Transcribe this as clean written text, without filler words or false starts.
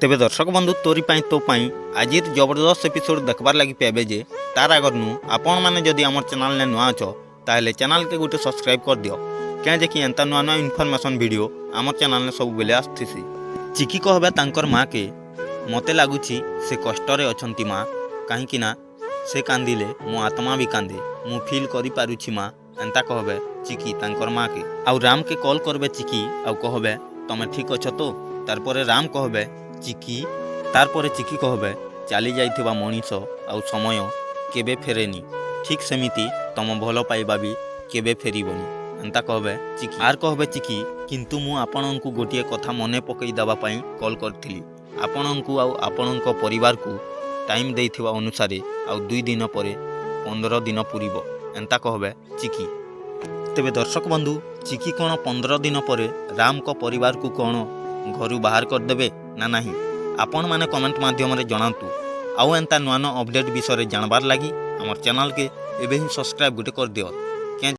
तेबे दर्शक बंधु तोरी पाई तो पाई आजिर जबरदस्त एपिसोड देखबार लगी पाइबे जे तार आगर नु आपण माने जदि हमर चैनल ने नुआ छ ताहले चैनल के गोटे सब्सक्राइब कर दियो क्या जे कि एंता नुआ नुआ इन्फॉर्मेशन वीडियो हमर चैनल ने सब बेले आस्थिसी। चिकी कहबे तांकर माँ के मते लागुछि से कष्टरे अछंती माँ काहेकि ना से कांदिले मो आत्मा भी कांदे मु फील करि पारुछि माँ एंता कहबे चिकी तांकर माँ के आउ राम के कॉल करबे चिकी आउ कहबे तमे ठीक अछ तो तारपरे राम कहबे चिकी तारपरे चिकी कहबे चली जाइथिबा मनीष आउ समय केबे फेरेनी ठीक सेमिति तम भल पाइबा भी केबे फेरिबनी एंता कहबे चिकी आर कहबे चिकी किंतु मु आपनंकु गोटिए कथा मने पकई दबा पई कॉल करथिली आपनंकु आउ आपनंको परिवार को टाइम देइथिबा अनुसार आउ 2 दिन परे 15 दिन पुरीबो एंता कहबे चिकी। तेबे दर्शक बंधु चिकी कोन 15 दिन परे राम को परिवार को कोन घरु बाहर कर देबे ना नहीं आपण माने कमेंट माध्यम रे जणातु आउ एंता नुआ नुआ अपडेट विषय रे जानबार लागि हमर चैनल के एबे ही सब्सक्राइब गुटे कर दियो।